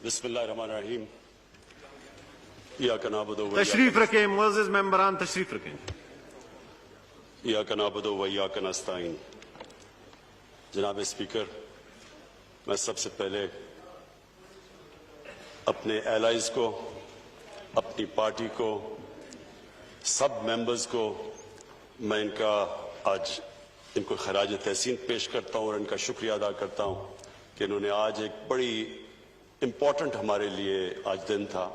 बिस्मिल्लाहिर्रहमानिर्रहीम। इय्याका नअबुदु व तशरीफ रखें मुअज़्ज़िज़ मेंबरान, तशरीफ रखें। इय्याका नअबुदु व इय्याका नस्ताईन। जनाब स्पीकर, मैं सबसे पहले अपने एलाइज को, अपनी पार्टी को, सब मेंबर्स को मैं इनको खराज तहसीन पेश करता हूं और इनका शुक्रिया अदा करता हूं कि इन्होंने आज एक बड़ी इम्पोर्टेंट हमारे लिए आज दिन था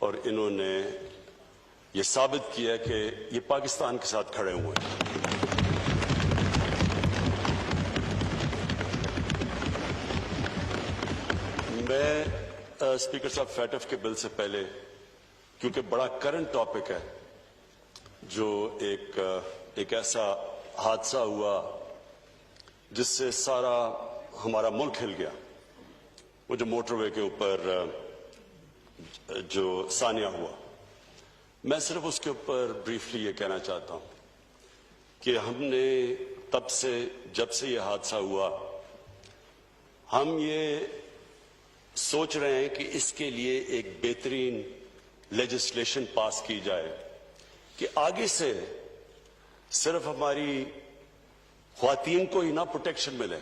और इन्होंने ये साबित किया कि ये पाकिस्तान के साथ खड़े हुए हैं। मैं स्पीकर साहब फैटफ के बिल से पहले, क्योंकि बड़ा करंट टॉपिक है, जो एक ऐसा हादसा हुआ जिससे सारा हमारा मुल्क हिल गया, वो जो मोटरवे के ऊपर जो सानिया हुआ, मैं सिर्फ उसके ऊपर ब्रीफली ये कहना चाहता हूं कि हमने तब से, जब से ये हादसा हुआ, हम ये सोच रहे हैं कि इसके लिए एक बेहतरीन लेजिस्लेशन पास की जाए कि आगे से सिर्फ हमारी ख्वातीन को ही ना प्रोटेक्शन मिले,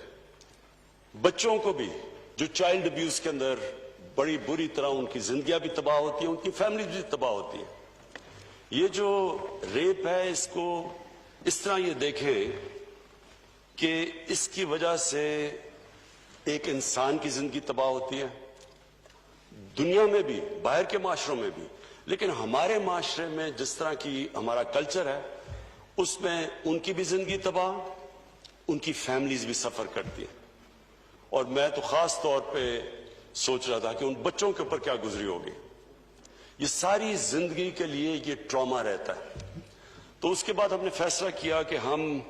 बच्चों को भी, जो चाइल्ड अब्यूज के अंदर बड़ी बुरी तरह उनकी जिंदगियां भी तबाह होती हैं, उनकी फैमिली भी तबाह होती है। ये जो रेप है, इसको इस तरह ये देखें कि इसकी वजह से एक इंसान की जिंदगी तबाह होती है, दुनिया में भी, बाहर के माशरों में भी, लेकिन हमारे माशरे में जिस तरह की हमारा कल्चर है, उसमें उनकी भी जिंदगी तबाह, उनकी फैमिलीज भी सफर करती है। और मैं तो खास तौर पे सोच रहा था कि उन बच्चों के ऊपर क्या गुजरी होगी। ये सारी जिंदगी के लिए ये ट्रॉमा रहता है। तो उसके बाद हमने फैसला किया कि हम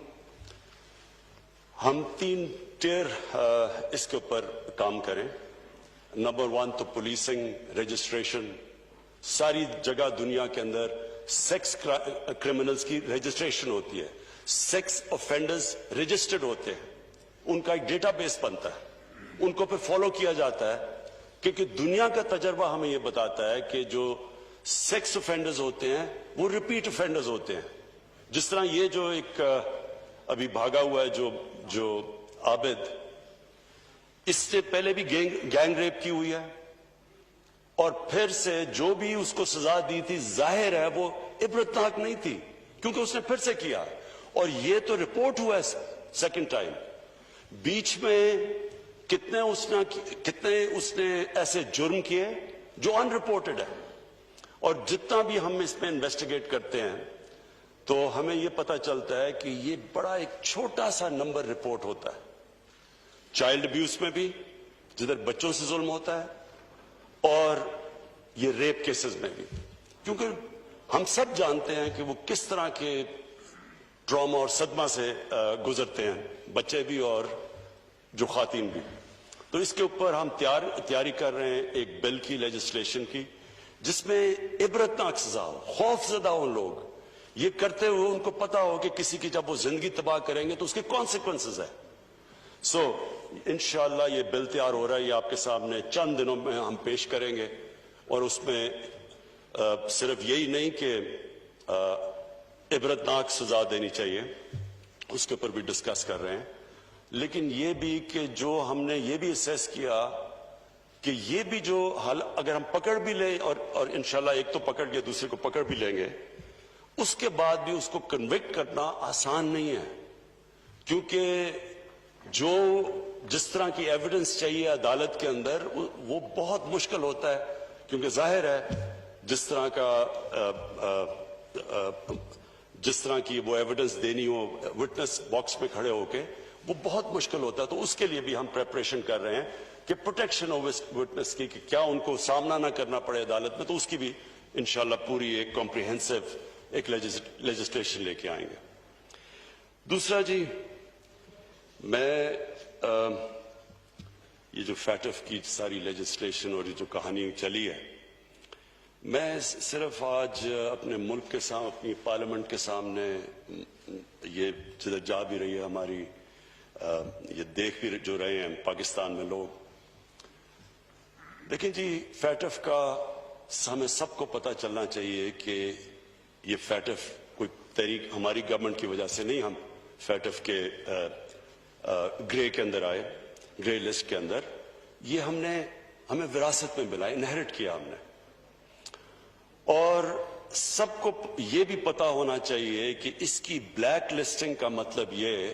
3 टियर इसके ऊपर काम करें। नंबर 1 तो पुलिसिंग, रजिस्ट्रेशन, सारी जगह दुनिया के अंदर सेक्स क्रिमिनल्स की रजिस्ट्रेशन होती है, सेक्स ऑफेंडर्स रजिस्टर्ड होते हैं, उनका एक डेटाबेस बनता है, उनको फिर फॉलो किया जाता है, क्योंकि दुनिया का तजर्बा हमें यह बताता है कि जो सेक्स ऑफेंडर्स होते हैं वो रिपीट ऑफेंडर्स होते हैं। जिस तरह ये जो एक अभी भागा हुआ है जो आबिद, इससे पहले भी गैंग रेप की हुई है और फिर से जो भी उसको सजा दी थी, जाहिर है वो इबरतनाक नहीं थी, क्योंकि उसने फिर से किया और ये तो रिपोर्ट हुआ है सेकंड टाइम। बीच में कितने उसने ऐसे जुर्म किए जो अनरिपोर्टेड है, और जितना भी हम इसमें इन्वेस्टिगेट करते हैं तो हमें यह पता चलता है कि ये बड़ा एक छोटा सा नंबर रिपोर्ट होता है। चाइल्ड अब्यूज में भी, जिधर बच्चों से जुल्म होता है, और ये रेप केसेस में भी, क्योंकि हम सब जानते हैं कि वो किस तरह के ट्रॉमा और सदमा से गुजरते हैं, बच्चे भी और जो खातीन भी। तो इसके ऊपर हम तैयारी कर रहे हैं एक बिल की, लेजिस्लेशन की, जिसमें इबरतनाक सजा हो, खौफजदा हो लोग, ये करते हुए उनको पता हो कि किसी की जब वो जिंदगी तबाह करेंगे तो उसके कॉन्सिक्वेंसेस है। सो इंशाअल्लाह ये बिल तैयार हो रहा है, ये आपके सामने चंद दिनों में हम पेश करेंगे, और उसमें सिर्फ यही नहीं कि इबरतनाक सजा देनी चाहिए, उसके ऊपर भी डिस्कस कर रहे हैं, लेकिन ये भी कि जो हमने ये भी असेस किया कि ये भी जो हाल अगर हम पकड़ भी लें, और इंशाल्लाह एक तो पकड़ के दूसरे को पकड़ भी लेंगे, उसके बाद भी उसको कन्विक्ट करना आसान नहीं है, क्योंकि जो जिस तरह की एविडेंस चाहिए अदालत के अंदर वो बहुत मुश्किल होता है, क्योंकि जाहिर है जिस तरह की वो एविडेंस देनी हो विटनेस बॉक्स में खड़े होके, वो बहुत मुश्किल होता है। तो उसके लिए भी हम प्रेपरेशन कर रहे हैं कि प्रोटेक्शन ऑफ विटनेस की, कि क्या उनको सामना ना करना पड़े अदालत में, तो उसकी भी इंशाल्लाह पूरी एक कॉम्प्रिहेंसिव एक लेजिस्लेशन लेके आएंगे। दूसरा जी, मैं ये जो फैटफ की सारी लेजिस्लेशन और ये जो कहानी चली है, मैं सिर्फ आज अपने मुल्क के सामने, अपनी पार्लियामेंट के सामने, ये जिधर जा भी रही है हमारी, ये देख भी जो रहे हैं पाकिस्तान में लोग, देखें जी, फैटफ का हमें सबको पता चलना चाहिए कि ये फैटफ कोई तहरीक हमारी गवर्नमेंट की वजह से नहीं, हम फैटफ के ग्रे के अंदर आए, ग्रे लिस्ट के अंदर। ये हमें विरासत में मिला, इनहेरिट किया हमने। और सबको ये भी पता होना चाहिए कि इसकी ब्लैक लिस्टिंग का मतलब ये है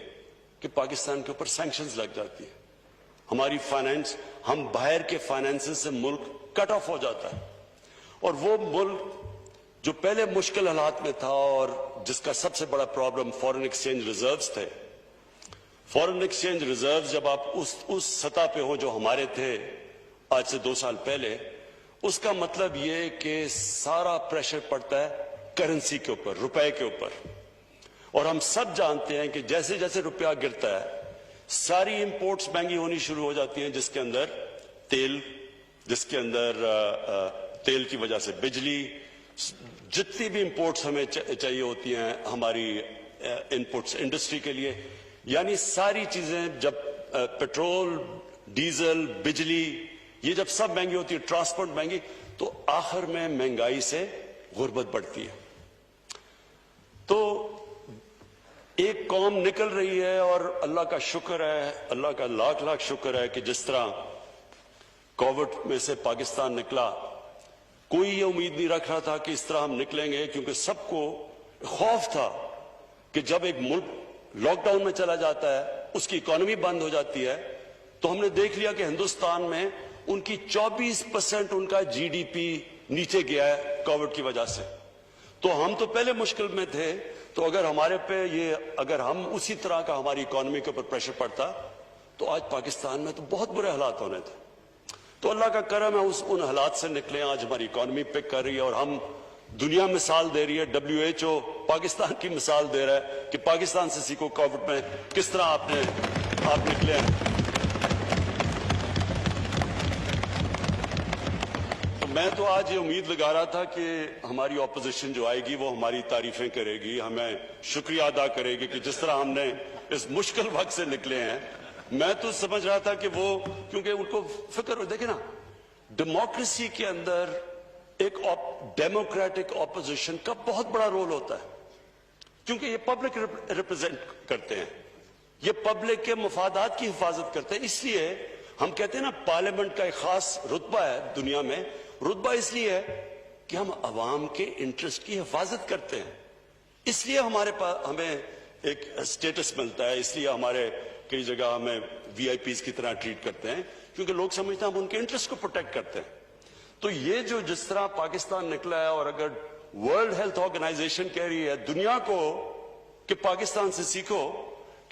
कि पाकिस्तान के ऊपर सैंक्शंस लग जाती है, हमारी फाइनेंस, हम बाहर के फाइनेंसेस से मुल्क कट ऑफ हो जाता है। और वो मुल्क जो पहले मुश्किल हालात में था और जिसका सबसे बड़ा प्रॉब्लम फॉरेन एक्सचेंज रिजर्व्स थे, फॉरेन एक्सचेंज रिजर्व्स जब आप उस सतह पे हो जो हमारे थे आज से 2 साल पहले, उसका मतलब ये कि सारा प्रेशर पड़ता है करेंसी के ऊपर, रुपए के ऊपर। और हम सब जानते हैं कि जैसे जैसे रुपया गिरता है सारी इंपोर्ट्स महंगी होनी शुरू हो जाती हैं, जिसके अंदर तेल, जिसके अंदर तेल की वजह से बिजली, जितनी भी इंपोर्ट्स हमें चाहिए होती हैं हमारी इनपुट्स इंडस्ट्री के लिए, यानी सारी चीजें जब पेट्रोल, डीजल, बिजली, ये जब सब महंगी होती है, ट्रांसपोर्ट महंगी, तो आखिर में महंगाई से गुर्बत बढ़ती है। तो एक कौम निकल रही है और अल्लाह का शुक्र है, अल्लाह का लाख लाख शुक्र है कि जिस तरह कोविड में से पाकिस्तान निकला, कोई ये उम्मीद नहीं रख रहा था कि इस तरह हम निकलेंगे, क्योंकि सबको खौफ था कि जब एक मुल्क लॉकडाउन में चला जाता है, उसकी इकोनॉमी बंद हो जाती है। तो हमने देख लिया कि हिंदुस्तान में उनकी 24% उनका जीडीपी नीचे गया है कोविड की वजह से। तो हम तो पहले मुश्किल में थे, तो अगर हमारे पे अगर हम उसी तरह का हमारी इकोनॉमी के ऊपर प्रेशर पड़ता तो आज पाकिस्तान में तो बहुत बुरे हालात होने थे। तो अल्लाह का करम है, उन हालात से निकले, आज हमारी इकोनॉमी पिक कर रही है और हम दुनिया मिसाल दे रही है, WHO पाकिस्तान की मिसाल दे रहा है कि पाकिस्तान से सीखो कोविड में किस तरह आप निकले हैं। तो मैं तो आज ये उम्मीद लगा रहा था कि हमारी ऑपोजिशन जो आएगी वो हमारी तारीफें करेगी, हमें शुक्रिया अदा करेगी कि जिस तरह हमने इस मुश्किल वक्त से निकले हैं। मैं तो समझ रहा था कि वो, क्योंकि उनको फिक्र, देखे ना, डेमोक्रेसी के अंदर एक डेमोक्रेटिक ऑपोजिशन का बहुत बड़ा रोल होता है, क्योंकि ये पब्लिक रिप्रेजेंट करते हैं, ये पब्लिक के मफादात की हिफाजत करते हैं। इसलिए हम कहते हैं ना, पार्लियामेंट का एक खास रुतबा है दुनिया में। रुतबा इसलिए है कि हम अवाम के इंटरेस्ट की हिफाजत करते हैं, इसलिए हमारे पास हमें एक स्टेटस मिलता है, इसलिए हमारे कई जगह हमें VIPs की तरह ट्रीट करते हैं, क्योंकि लोग समझते हैं हम उनके इंटरेस्ट को प्रोटेक्ट करते हैं। तो ये जो जिस तरह पाकिस्तान निकला है, और अगर वर्ल्ड हेल्थ ऑर्गेनाइजेशन कह रही है दुनिया को कि पाकिस्तान से सीखो,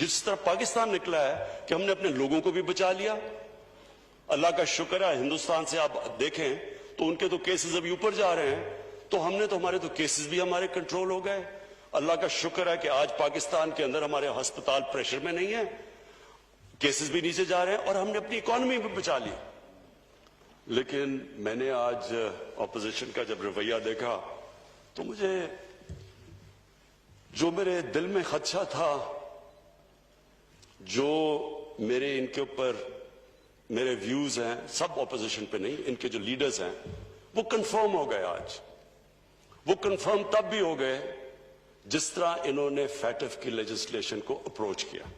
जिस तरह पाकिस्तान निकला है कि हमने अपने लोगों को भी बचा लिया। अल्लाह का शुक्र है, हिंदुस्तान से आप देखें तो उनके तो केसेस अभी ऊपर जा रहे हैं, तो हमारे तो केसेस भी हमारे कंट्रोल हो गए। अल्लाह का शुक्र है कि आज पाकिस्तान के अंदर हमारे अस्पताल प्रेशर में नहीं है, केसेस भी नीचे जा रहे हैं और हमने अपनी इकोनॉमी भी बचा ली। लेकिन मैंने आज ऑपोजिशन का जब रवैया देखा तो मुझे जो मेरे दिल में खदशा था, जो मेरे इनके ऊपर मेरे व्यूज हैं, सब ऑपोजिशन पे नहीं, इनके जो लीडर्स हैं वो कंफर्म हो गए। आज वो कंफर्म तब भी हो गए जिस तरह इन्होंने फैटफ की लेजिस्लेशन को अप्रोच किया,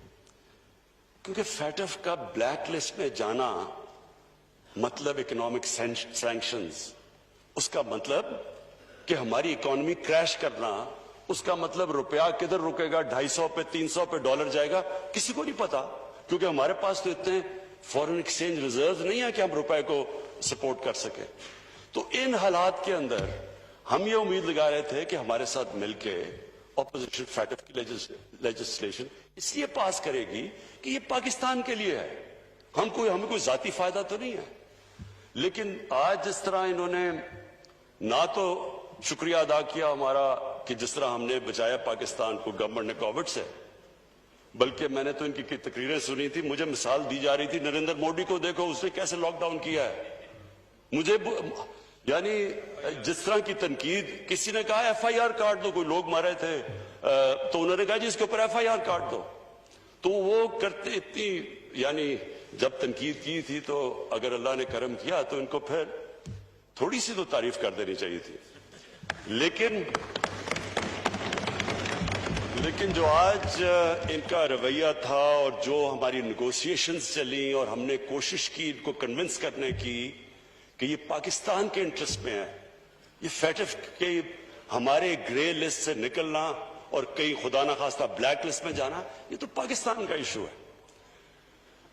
क्योंकि फैटफ का ब्लैक लिस्ट में जाना मतलब इकोनॉमिक सैंक्शंस, उसका मतलब कि हमारी इकोनॉमी क्रैश करना, उसका मतलब रुपया किधर रुकेगा, 250 पे, 300 पे डॉलर जाएगा, किसी को नहीं पता, क्योंकि हमारे पास तो इतने फॉरेन एक्सचेंज रिजर्व नहीं है कि हम रुपए को सपोर्ट कर सके। तो इन हालात के अंदर हम ये उम्मीद लगा रहे थे कि हमारे साथ मिलके ऑपोजिशन फैटफ की लेजिस्लेशन इसलिए पास करेगी कि ये पाकिस्तान के लिए है, हमें कोई जाती फायदा तो नहीं है। लेकिन आज जिस तरह इन्होंने ना तो शुक्रिया अदा किया हमारा कि जिस तरह हमने बचाया पाकिस्तान को गवर्नमेंट ने कोविड से, बल्कि मैंने तो इनकी तकरीरें सुनी थी, मुझे मिसाल दी जा रही थी, नरेंद्र मोदी को देखो उसने कैसे लॉकडाउन किया है। मुझे यानी जिस तरह की तनकीद, किसी ने कहा FIR काट दो, कोई लोग मारे थे तो उन्होंने कहा जी इसके ऊपर FIR काट दो, तो वो करते इतनी यानी जब तनकीद की थी तो अगर अल्लाह ने करम किया तो इनको फिर थोड़ी सी तो तारीफ कर देनी चाहिए थी, लेकिन जो आज इनका रवैया था और जो हमारी नेगोशिएशंस चली और हमने कोशिश की इनको कन्विंस करने की कि ये पाकिस्तान के इंटरेस्ट में है, ये फैटफ के हमारे ग्रे लिस्ट से निकलना और कहीं खुदा ना खास्ता ब्लैक लिस्ट में जाना, ये तो पाकिस्तान का इशू है।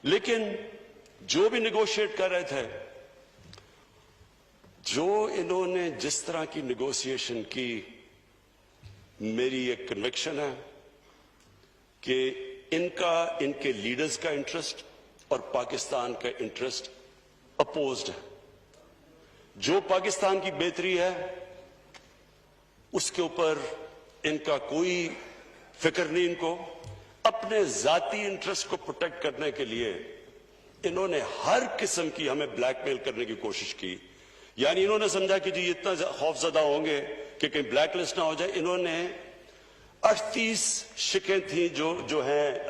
लेकिन जो भी नेगोशिएट कर रहे थे, जो इन्होंने जिस तरह की नेगोशिएशन की, मेरी एक कन्विक्शन है कि इनके लीडर्स का इंटरेस्ट और पाकिस्तान का इंटरेस्ट अपोज्ड है। जो पाकिस्तान की बेहतरी है उसके ऊपर इनका कोई फिक्र नहीं। इनको अपने जाती इंटरेस्ट को प्रोटेक्ट करने के लिए इन्होंने हर किस्म की हमें ब्लैकमेल करने की कोशिश की। यानी इन्होंने समझा कि जी इतना खौफजदा होंगे कि कहीं ब्लैक लिस्ट ना हो जाए। इन्होंने 38 शिकें थी जो हैं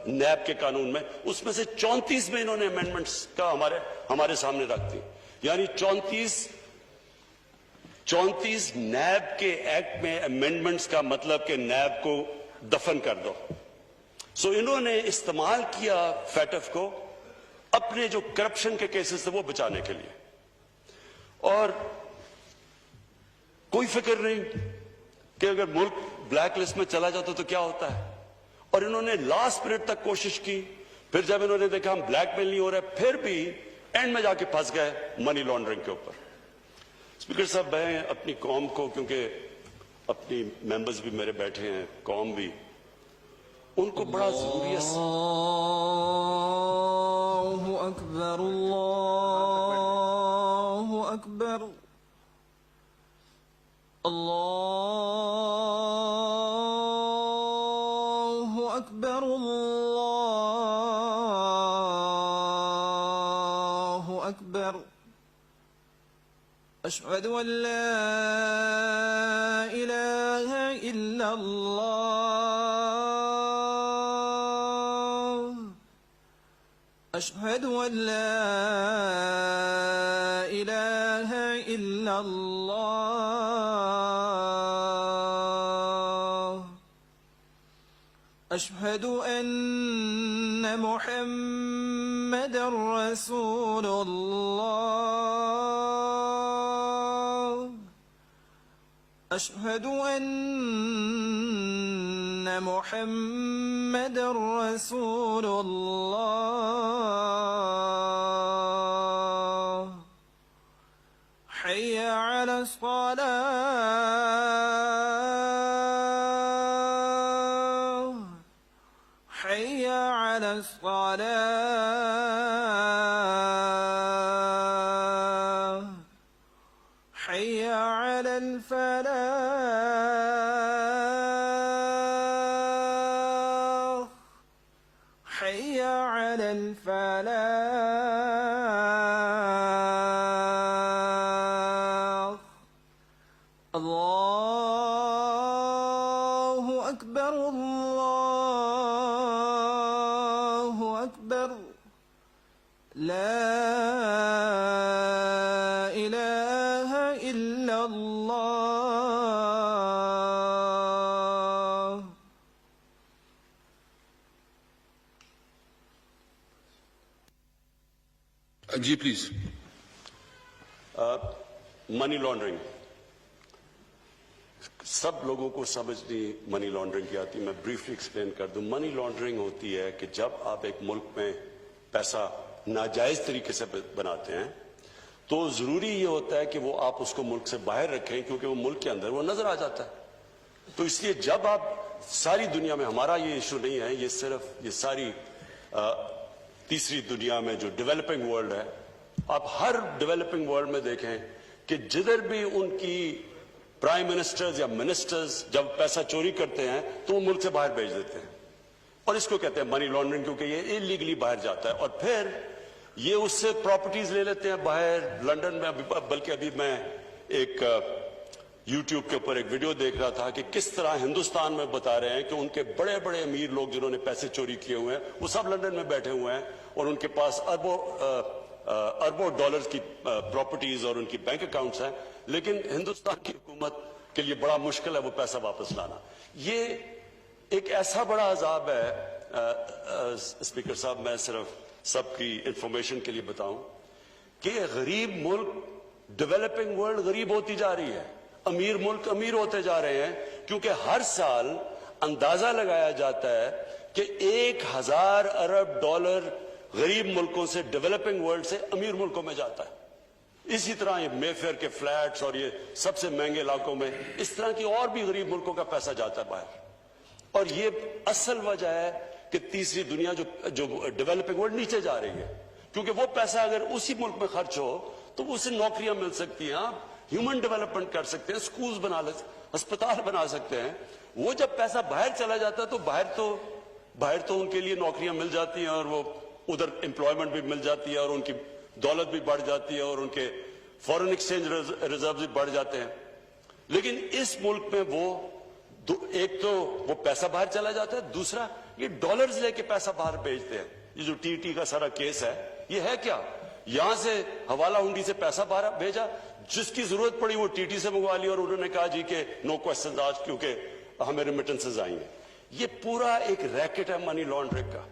नैब के कानून में, उसमें से 34 में इन्होंने अमेंडमेंट्स का हमारे सामने रख दी। यानी 34 नैब के एक्ट में अमेंडमेंट्स का मतलब कि नैब को दफन कर दो। सो इन्होंने इस्तेमाल किया फैटफ को अपने जो करप्शन के केसेस थे वो बचाने के लिए, और कोई फिक्र नहीं कि अगर मुल्क ब्लैक लिस्ट में चला जाता तो क्या होता है। और इन्होंने लास्ट मिनट तक कोशिश की, फिर जब इन्होंने देखा हम ब्लैकमेल नहीं हो रहा, फिर भी एंड में जाके फंस गए मनी लॉन्ड्रिंग के ऊपर। स्पीकर साहब, मैं अपनी कौम को, क्योंकि अपनी मेंबर्स भी मेरे बैठे हैं, कौम भी, उनको बड़ा जरूरी है। अल्लाहु अकबर, अल्लाहु अकबर, अल्लाहु अकबर, अल्लाहु अकबर। अशहदु अन ला इलाहा इल्लल्लाह, अशहदु अन ला इलाहा इल्लल्लाह, अशहदु अन्न मुहम्मदर रसूलुल्लाह, अशहदु अन्न मुहम्मदर रसूलुल्लाह। हय्य अला अस्सलाह, हय्य अला अस्सलाह, हय्य अला الفلاح، حي على الفلاح. الله أكبر، الله أكبر، لا إله إلا الله. जी प्लीज। मनी लॉन्ड्रिंग, सब लोगों को समझ नहीं मनी लॉन्ड्रिंग की आती। मैं ब्रीफली एक्सप्लेन कर दूं। मनी लॉन्ड्रिंग होती है कि जब आप एक मुल्क में पैसा नाजायज तरीके से बनाते हैं तो जरूरी ये होता है कि वो आप उसको मुल्क से बाहर रखें, क्योंकि वो मुल्क के अंदर वो नजर आ जाता है। तो इसलिए जब आप सारी दुनिया में, हमारा ये इशू नहीं है, ये सिर्फ ये सारी तीसरी दुनिया में जो डेवलपिंग वर्ल्ड है, आप हर डेवलपिंग वर्ल्ड में देखें कि जिधर भी उनकी प्राइम मिनिस्टर्स या मिनिस्टर्स जब पैसा चोरी करते हैं तो वो मुल्क से बाहर भेज देते हैं, और इसको कहते हैं मनी लॉन्ड्रिंग, क्योंकि ये इलीगली बाहर जाता है। और फिर ये उससे प्रॉपर्टीज ले लेते हैं बाहर, लंदन में। बल्कि अभी मैं एक YouTube کے اوپر ایک ویڈیو دیکھ رہا تھا کہ کس طرح ہندوستان میں بتا رہے ہیں کہ ان کے بڑے بڑے امیر لوگ جنہوں نے پیسے چوری کیے ہوئے ہیں وہ سب لندن میں بیٹھے ہوئے ہیں اور ان کے پاس اربوں ڈالرز کی پراپرٹیز اور ان کی بینک اکاؤنٹس ہیں، لیکن ہندوستان کی حکومت کے لیے بڑا مشکل ہے وہ پیسہ واپس لانا۔ یہ ایک ایسا بڑا عذاب ہے اسپیکر صاحب، میں صرف سب کی انفارمیشن کے لیے بتاؤں کہ غریب ملک، ڈیولپنگ ورلڈ غریب ہوتی جا رہی ہے، امیر ملک امیر ہوتے جا رہے ہیں، کیونکہ ہر سال اندازہ لگایا جاتا ہے کہ 1000 ارب ڈالر غریب ملکوں سے، ڈیولپنگ ورلڈ سے امیر ملکوں میں جاتا ہے۔ اسی طرح یہ مے فیئر کے فلیٹس اور یہ سب سے مہنگے علاقوں میں اس طرح کی اور بھی غریب ملکوں کا پیسہ جاتا ہے باہر، اور یہ اصل وجہ ہے کہ تیسری دنیا جو ڈیولپنگ ورلڈ نیچے جا رہی ہے، کیونکہ وہ پیسہ اگر اسی ملک میں خرچ ہو تو اسے نوکریاں مل سکتی ہیں، آپ ہیومن ڈیولپمنٹ کر سکتے ہیں، سکولز بنا ہسپتال بنا سکتے ہیں۔ وہ جب پیسہ باہر چلا جاتا ہے تو باہر تو ان کے لیے نوکریاں مل جاتی ہیں اور وہ ادھر امپلائمنٹ بھی مل جاتی ہے اور ان کی دولت بھی بڑھ جاتی ہے اور ان کے فورن ایکسچینج ریزرو بھی بڑھ جاتے ہیں، لیکن اس ملک میں ایک تو وہ پیسہ باہر چلا جاتا ہے، دوسرا یہ ڈالرز لے کے پیسہ باہر بھیجتے ہیں۔ یہ جو ٹی کا سارا کیس ہے یہ ہے کیا؟ یہاں سے حوالہ ہنڈی سے پیسہ باہر بھیجا، جس کی ضرورت پڑی وہ ٹی سے منگوا لی اور انہوں نے کہا جی کہ نو کوسچنز آج کیونکہ ہمیں ریمیٹنسز آئی ہیں۔ یہ پورا ایک ریکٹ ہے منی لانڈرنگ کا،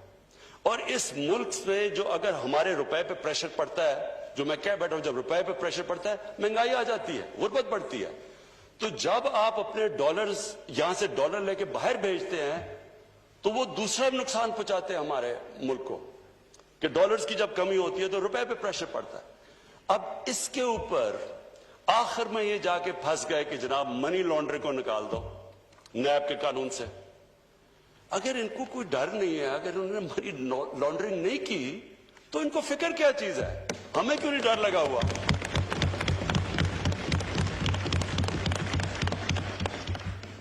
اور اس ملک میں جو اگر ہمارے روپے پہ پریشر پڑتا ہے، جو میں کہہ بیٹھا ہوں جب روپے پہ پریشر پڑتا ہے مہنگائی آ جاتی ہے، غربت بڑھتی ہے۔ تو جب آپ اپنے ڈالرز یہاں سے ڈالر لے کے باہر بھیجتے ہیں تو وہ دوسرا نقصان پہنچاتے ہیں ہمارے ملک کو، کہ ڈالرز کی جب کمی ہوتی ہے تو روپے پہ پریشر پڑتا ہے۔ اب اس کے اوپر آخر میں یہ جا کے پھنس گئے کہ جناب منی لانڈرنگ کو نکال دو نیب کے قانون سے۔ اگر ان کو کوئی ڈر نہیں ہے، اگر انہوں نے منی لانڈرنگ نہیں کی تو ان کو فکر کیا چیز ہے؟ ہمیں کیوں نہیں ڈر لگا ہوا؟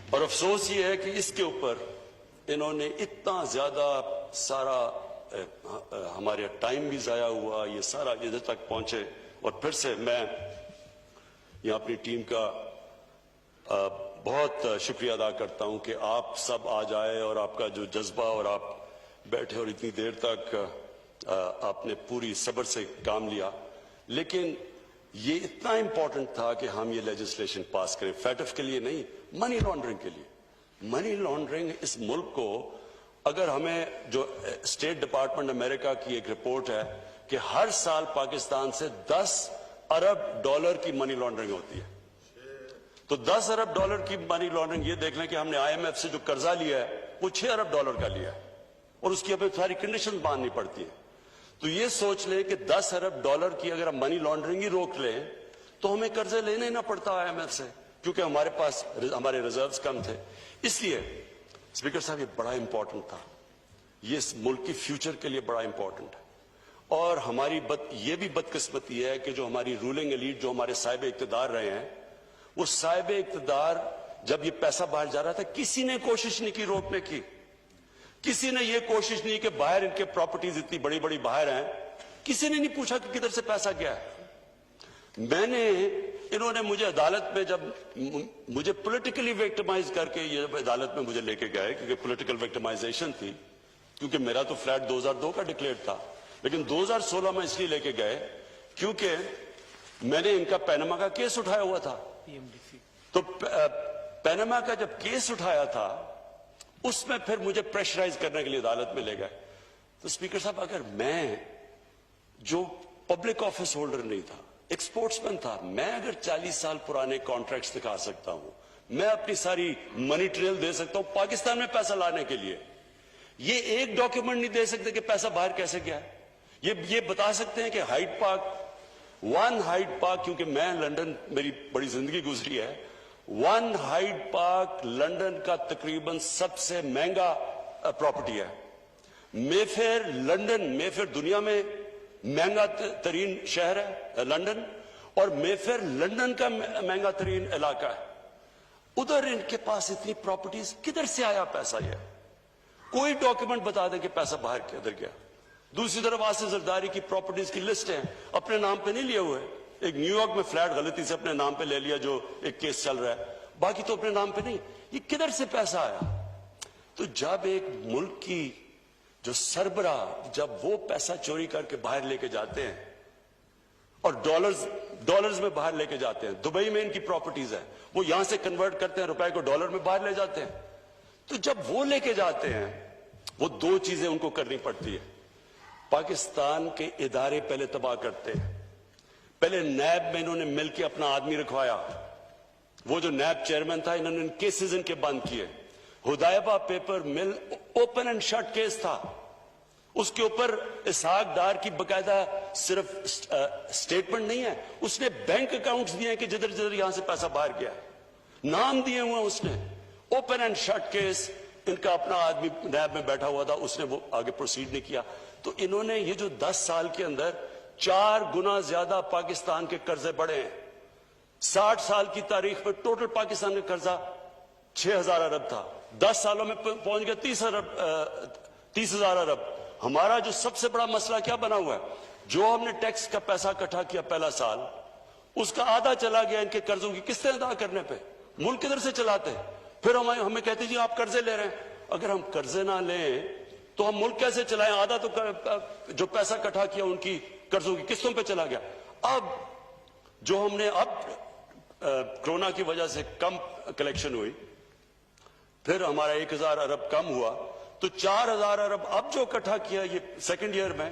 اور افسوس یہ ہے کہ اس کے اوپر انہوں نے اتنا زیادہ سارا ہمارے ٹائم بھی ضائع ہوا، یہ سارا ادھر تک پہنچے۔ اور پھر سے میں یہاں اپنی ٹیم کا بہت شکریہ ادا کرتا ہوں کہ آپ سب آج آئے اور آپ کا جو جذبہ، اور آپ بیٹھے اور اتنی دیر تک آپ نے پوری صبر سے کام لیا۔ لیکن یہ اتنا امپورٹنٹ تھا کہ ہم یہ لیجسلیشن پاس کریں، فیٹف کے لیے نہیں، منی لانڈرنگ کے لیے۔ منی لانڈرنگ اس ملک کو، اگر ہمیں جو اسٹیٹ ڈپارٹمنٹ امریکہ کی ایک رپورٹ ہے کہ ہر سال پاکستان سے 10 ارب ڈالر کی منی لانڈرنگ ہوتی ہے، تو 10 ارب ڈالر کی منی لانڈرنگ، یہ دیکھ لیں کہ ہم نے IMF سے جو قرضہ لیا ہے وہ 6 ارب ڈالر کا لیا ہے اور اس کی ہمیں ساری کنڈیشن باندھنی پڑتی ہیں۔ تو یہ سوچ لیں کہ 10 ارب ڈالر کی اگر ہم منی لانڈرنگ ہی روک لیں تو ہمیں قرضے لینے نہ پڑتا IMF سے، کیونکہ ہمارے پاس ہمارے ریزروز کم تھے۔ اس لیے اسپیکر صاحب یہ بڑا امپورٹنٹ تھا، یہ اس ملک کی فیوچر کے لیے بڑا امپورٹنٹ ہے۔ اور ہماری یہ بھی بدقسمتی ہے کہ جو ہماری رولنگ ایلیٹ، جو ہمارے صاحب اقتدار رہے ہیں، وہ صاحب اقتدار جب یہ پیسہ باہر جا رہا تھا کسی نے کوشش نہیں کی روکنے کی، کسی نے یہ کوشش نہیں کہ باہر ان کے پراپرٹیز اتنی بڑی بڑی باہر ہیں، کسی نے نہیں پوچھا کہ کدھر سے پیسہ گیا ہے۔ انہوں نے مجھے عدالت میں، جب مجھے پولیٹیکلی وکٹمائز کر کے یہ عدالت میں مجھے لے کے گئے، کیونکہ پولیٹیکل وکٹمائزیشن تھی، کیونکہ میرا تو فلیٹ 2002 کا ڈکلیئر تھا، لیکن 2016 میں اس لیے لے کے گئے کیونکہ میں نے ان کا پینما کا کیس اٹھایا ہوا تھا۔ تو پینما کا جب کیس اٹھایا تھا اس میں پھر مجھے پریشرائز کرنے کے لیے عدالت میں لے گئے۔ تو اسپیکر صاحب، اگر میں جو پبلک آفس ہولڈر نہیں تھا، ایک سپورٹس مین تھا، میں اگر 40 سال پرانے کانٹریکٹس دکھا سکتا ہوں، میں اپنی ساری منی ٹریل دے سکتا ہوں پاکستان میں پیسہ لانے کے لیے، یہ ایک ڈاکیومنٹ نہیں دے سکتے کہ پیسہ باہر کیسے گیا ہے۔ یہ بتا سکتے ہیں کہ ہائیڈ پارک، کیونکہ میں لندن، میری بڑی زندگی گزری ہے، ہائیڈ پارک لندن کا تقریباً سب سے مہنگا پراپرٹی ہے۔ مے فیئر دنیا میں مہنگا ترین شہر ہے لندن، اور مے فیئر لندن کا مہنگا ترین علاقہ ہے۔ ادھر ان کے پاس اتنی پراپرٹیز، کدھر سے آیا پیسہ؟ یہ کوئی ڈاکیومنٹ بتا دے کہ پیسہ باہر کدھر گیا۔ دوسری طرف آصف زرداری کی پراپرٹیز کی لسٹ ہے، اپنے نام پہ نہیں لیے ہوئے، ایک نیو یارک میں فلیٹ غلطی سے اپنے نام پہ لے لیا جو ایک کیس چل رہا ہے, باقی تو اپنے نام پہ نہیں. یہ کدھر سے پیسہ آیا؟ تو جب ایک ملک کی جو سربراہ جب وہ پیسہ چوری کر کے باہر لے کے جاتے ہیں اور ڈالرز میں باہر لے کے جاتے ہیں, دبئی میں ان کی پراپرٹیز ہیں, وہ یہاں سے کنورٹ کرتے ہیں روپے کو ڈالر میں باہر لے جاتے ہیں. تو جب وہ لے کے جاتے ہیں وہ دو چیزیں ان کو کرنی پڑتی ہے. پاکستان کے ادارے پہلے تباہ کرتے ہیں. پہلے نیب میں انہوں نے مل کے اپنا آدمی رکھوایا, وہ جو نیب چیئرمین تھا انہوں نے کیسز ان کے بند کیے. ہدایبہ پیپر مل اوپن اینڈ شٹ کیس تھا, اس کے اوپر اسحاق ڈار کی باقاعدہ صرف سٹیٹمنٹ نہیں ہے, اس نے بینک اکاؤنٹس دیے ہیں کہ جدھر جدھر یہاں سے پیسہ باہر گیا, نام دیے ہوئے ہیں اس نے. اوپن اینڈ شٹ کیس, ان کا اپنا آدمی نیب میں بیٹھا ہوا تھا, اس نے وہ آگے پروسیڈ نہیں کیا. تو انہوں نے یہ جو 10 سال کے اندر 4 گنا زیادہ پاکستان کے قرضے بڑھے ہیں. 60 سال کی تاریخ میں ٹوٹل پاکستان کا قرضہ 6,000 ارب تھا, 10 سالوں میں پہنچ گیا 30,000 ارب. ہمارا جو سب سے بڑا مسئلہ کیا بنا ہوا ہے, جو ہم نے ٹیکس کا پیسہ اکٹھا کیا پہلا سال, اس کا آدھا چلا گیا ان کے قرضوں کی قسطیں ادا کرنے پہ. ملک کدھر سے چلاتے ہیں؟ پھر ہمیں کہتے جی آپ قرضے لے رہے ہیں. اگر ہم قرضے نہ لیں تو ہم ملک کیسے چلائیں؟ آدھا تو جو پیسہ اکٹھا کیا ان کی قرضوں کی قسطوں پہ چلا گیا. اب جو ہم نے کرونا کی وجہ سے کم کلیکشن ہوئی, پھر ہمارا 1,000 ارب کم ہوا, تو 4,000 ارب اب جو اکٹھا کیا یہ سیکنڈ ایئر میں,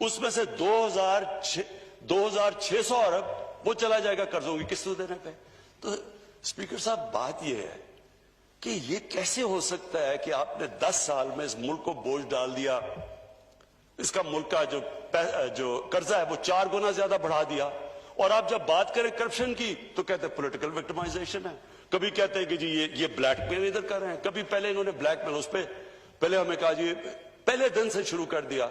اس میں سے 2,600 ارب وہ چلا جائے گا قرضوں کی قسطوں دینے پہ. تو اسپیکر صاحب بات یہ ہے کہ یہ کیسے ہو سکتا ہے کہ آپ نے 10 سال میں اس ملک کو بوجھ ڈال دیا, اس کا ملک کا جو قرضہ ہے وہ 4 گنا زیادہ بڑھا دیا, اور آپ جب بات کریں کرپشن کی تو کہتے ہیں پولیٹیکل وکٹمائزیشن ہے, کبھی کہتے ہیں کہ جی یہ بلیک میل ادھر کر رہے ہیں, کبھی پہلے انہوں نے بلیک میل اس پہ پہلے ہمیں کہا جی پہلے دن سے شروع کر دیا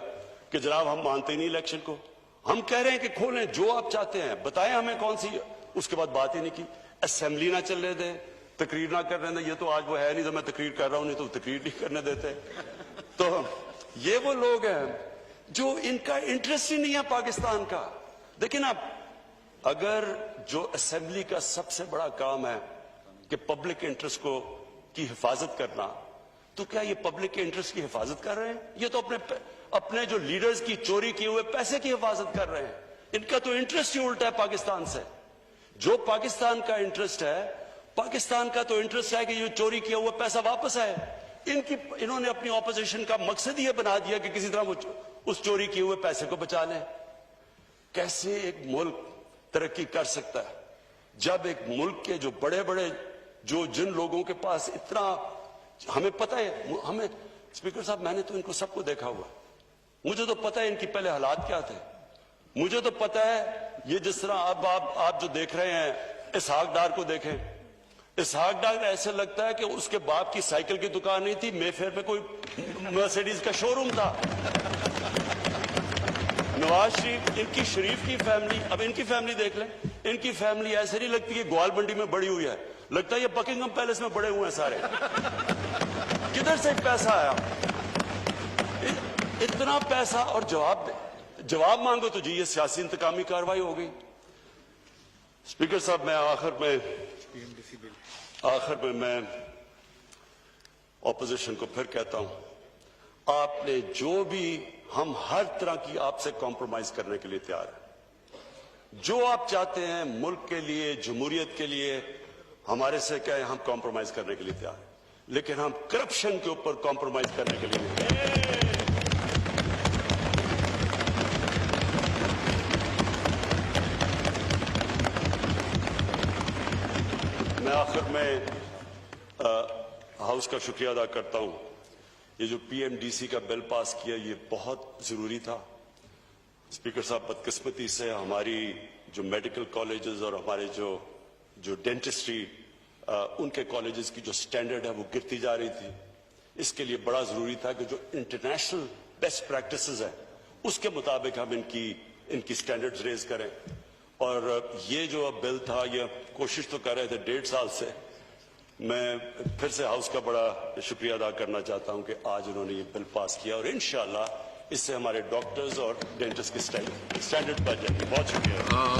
کہ جناب ہم مانتے ہی نہیں الیکشن کو, ہم کہہ رہے ہیں کہ کھولیں جو آپ چاہتے ہیں, بتائیں ہمیں کون سی. اس کے بعد بات ہی نہیں کی. اسمبلی نہ چلنے دیں, تقریر نہ کرنے دیں, یہ تو آج وہ ہے نہیں تو میں تقریر کر رہا ہوں, نہیں تو تقریر نہیں کرنے دیتے. تو یہ وہ لوگ ہیں جو ان کا انٹرسٹ ہی نہیں ہے پاکستان کا. دیکھیں نا, اگر جو اسمبلی کا سب سے بڑا کام ہے کہ پبلک انٹرسٹ کی حفاظت کرنا, تو کیا یہ پبلک کے انٹرسٹ کی حفاظت کر رہے ہیں؟ یہ تو اپنے جو لیڈرز کی چوری کیے ہوئے پیسے کی حفاظت کر رہے ہیں. ان کا تو انٹرسٹ ہی الٹا ہے پاکستان سے. جو پاکستان کا انٹرسٹ ہے, پاکستان کا تو انٹرسٹ ہے کہ یہ چوری کیا ہوا پیسہ واپس آئے. انہوں نے اپنی اپوزیشن کا مقصد یہ بنا دیا کہ کسی طرح وہ اس چوری کیے ہوئے پیسے کو بچا لیں. کیسے ایک ملک ترقی کر سکتا ہے جب ایک ملک کے جو بڑے بڑے جن لوگوں کے پاس اتنا, ہمیں پتہ ہے, ہمیں اسپیکر صاحب میں نے تو ان کو سب کو دیکھا ہوا, مجھے تو پتہ ہے ان کی پہلے حالات کیا تھے. مجھے تو پتہ ہے یہ جس طرح اب آپ جو دیکھ رہے ہیں اسحاق ڈار کو دیکھیں, اسحاق ڈار ایسے لگتا ہے کہ اس کے باپ کی سائیکل کی دکان نہیں تھی, مے فیئر میں کوئی مرسیڈیز کا شو روم تھا. نواز شریف, ان کی شریف کی فیملی, اب ان کی فیملی دیکھ لیں, ان کی فیملی ایسے نہیں لگتی کہ گوال منڈی میں بڑی ہوئی ہے, لگتا ہے یہ بکنگھم پیلس میں بڑے ہوئے ہیں سارے. کدھر سے پیسہ آیا اتنا پیسہ؟ اور جواب مانگو تو جی یہ سیاسی انتقامی کاروائی ہو گئی. اسپیکر صاحب میں آخر میں اپوزیشن کو پھر کہتا ہوں, آپ نے جو بھی, ہم ہر طرح کی آپ سے کمپرومائز کرنے کے لیے تیار ہیں. جو آپ چاہتے ہیں ملک کے لیے, جمہوریت کے لیے, ہمارے سے کہیں ہم کمپرومائز کرنے کے لیے تیار ہیں, لیکن ہم کرپشن کے اوپر کمپرومائز کرنے کے لیے نہیں. میں آخر میں ہاؤس کا شکریہ ادا کرتا ہوں. یہ جو پی ایم ڈی سی کا بل پاس کیا یہ بہت ضروری تھا. اسپیکر صاحب بدقسمتی سے ہماری جو میڈیکل کالجز اور ہمارے جو ڈینٹسٹری ان کے کالجز کی جو سٹینڈرڈ ہے وہ گرتی جا رہی تھی. اس کے لیے بڑا ضروری تھا کہ جو انٹرنیشنل بیسٹ پریکٹسز ہیں اس کے مطابق ہم ان کی سٹینڈرڈز ریز کریں. اور یہ جو بل تھا, یہ کوشش تو کر رہے تھے 1.5 سال سے. میں پھر سے ہاؤس کا بڑا شکریہ ادا کرنا چاہتا ہوں کہ آج انہوں نے یہ بل پاس کیا, اور انشاءاللہ اس سے ہمارے ڈاکٹرز اور ڈینٹسٹ کی سٹینڈرڈ بڑھ جائے گی. بہت شکریہ.